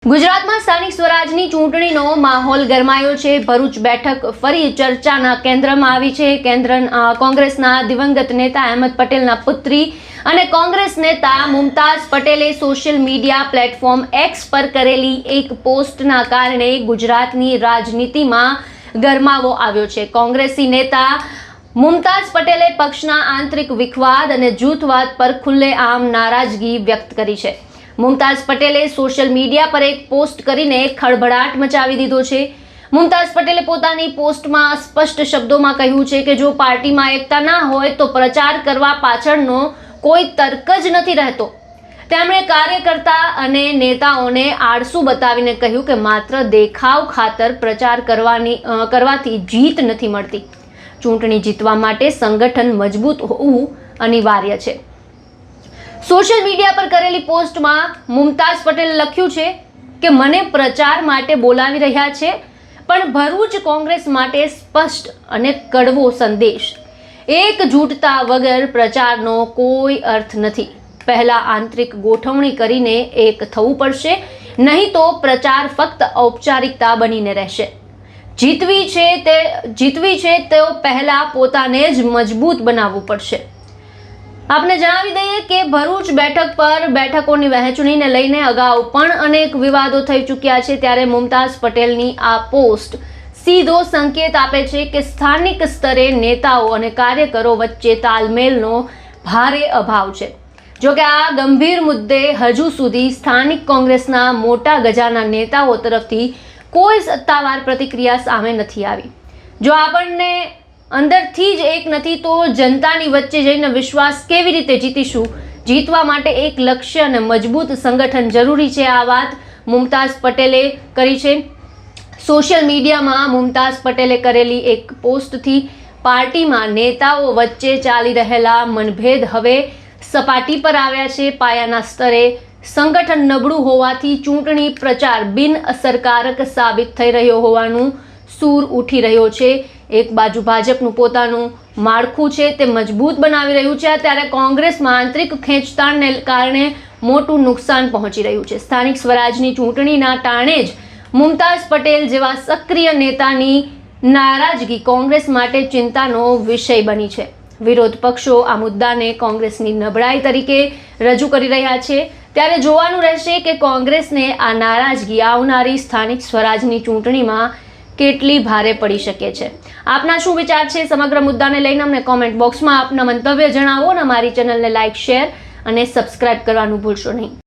ગુજરાતમાં સ્થાનિક સ્વરાજની ચૂંટણીનો માહોલ ગરમાયો છે। ભરૂચ બેઠક ફરી ચર્ચાના કેન્દ્રમાં આવી છે। કોંગ્રેસના દિવંગત નેતા અહેમદ પટેલના પુત્રી અને કોંગ્રેસ નેતા મુમતાઝ પટેલે સોશિયલ મીડિયા પ્લેટફોર્મ એક્સ પર કરેલી એક પોસ્ટના કારણે ગુજરાતની રાજનીતિમાં ગરમાવો આવ્યો છે। કોંગ્રેસી નેતા મુમતાઝ પટેલે પક્ષના આંતરિક વિખવાદ અને જૂથવાદ પર ખુલ્લેઆમ નારાજગી વ્યક્ત કરી છે। મુમતાઝ પટેલે સોશિયલ મીડિયા પર એક પોસ્ટ કરીને ખળભળાટ મચાવી દીધો છે। મુમતાઝ પટેલે પોતાની પોસ્ટમાં સ્પષ્ટ શબ્દોમાં કહ્યું છે કે જો પાર્ટીમાં એકતા ના હોય તો પ્રચાર કરવા પાછળનો કોઈ તર્ક જ નથી રહેતો। તેમણે કાર્યકર્તા અને નેતાઓને આળસુ બતાવીને કહ્યું કે માત્ર દેખાવ ખાતર પ્રચાર કરવાથી જીત નથી મળતી। ચૂંટણી જીતવા માટે સંગઠન મજબૂત હોવું અનિવાર્ય છે। સોશિયલ મીડિયા પર કરેલી પોસ્ટમાં મુમતાઝ પટેલે લખ્યું છે કે મને પ્રચાર માટે બોલાવી રહ્યા છે, પણ ભરૂચ કોંગ્રેસ માટે સ્પષ્ટ અને કડવો સંદેશ, એકજૂટતા વગર પ્રચારનો કોઈ અર્થ નથી। પહેલા આંતરિક ગોઠવણી કરીને એક થવું પડશે, નહીં તો પ્રચાર ફક્ત ઔપચારિકતા બનીને રહેશે। જીતવી છે તો પહેલા પોતાને જ મજબૂત બનાવવું પડશે। આપને જણાવી દઈએ કે ભરૂચ બેઠક પર બેઠકોની વહેંચણીને લઈને અગાઉ પણ અનેક વિવાદો થઈ ચૂક્યા છે। ત્યારે મુમતાઝ પટેલની આ પોસ્ટ સીધો સંકેત આપે છે કે સ્થાનિક સ્તરે નેતાઓ અને કાર્યકરો વચ્ચે તાલમેલનો ભારે અભાવ છે। જોકે આ ગંભીર મુદ્દે હજુ સુધી સ્થાનિક કોંગ્રેસના મોટા ગજાના નેતાઓ તરફથી કોઈ સત્તાવાર પ્રતિક્રિયા સામે નથી આવી। જો આપણને અંદરથી જ એક નથી તો જનતાની વચ્ચે જઈને વિશ્વાસ કેવી રીતે જીતીશું? જીતવા માટે એક લક્ષ્ય અને મજબૂત સંગઠન જરૂરી છે। આ વાત મુમતાઝ પટેલે કરી છે। સોશિયલ મીડિયામાં મુમતાઝ પટેલે કરેલી એક પોસ્ટથી પાર્ટીમાં નેતાઓ વચ્ચે ચાલી રહેલા મનભેદ હવે સપાટી પર આવ્યા છે। પાયાના સ્તરે સંગઠન નબળું હોવાથી ચૂંટણી પ્રચાર બિનઅસરકારક સાબિત થઈ રહ્યો હોવાનું સૂર ઉઠી રહ્યો છે। એક બાજુ ભાજપનું પોતાનું માળખું છે તે મજબૂત બનાવી રહ્યું છે, ત્યારે કોંગ્રેસમાં આંતરિક ખેંચતાણને કારણે મોટું નુકસાન પહોંચી રહ્યું છે। સ્થાનિક સ્વરાજની ચૂંટણીના ટાણે જ મુમતાઝ પટેલ જેવા સક્રિય નેતાની નારાજગી કોંગ્રેસ માટે ચિંતાનો વિષય બની છે। વિરોધ પક્ષો આ મુદ્દાને કોંગ્રેસની નબળાઈ તરીકે રજૂ કરી રહ્યા છે। ત્યારે જોવાનું રહેશે કે કોંગ્રેસને આ નારાજગી આવનારી સ્થાનિક સ્વરાજની ચૂંટણીમાં કેટલી ભારે પડી શકે છે। આપના શું વિચાર છે સમગ્ર મુદ્દાને લઈને અમને કોમેન્ટ બોક્સમાં આપના મંતવ્ય જણાવો અને અમારી ચેનલને લાઇક, શેર અને સબસ્ક્રાઇબ કરવાનું ભૂલશો નહીં।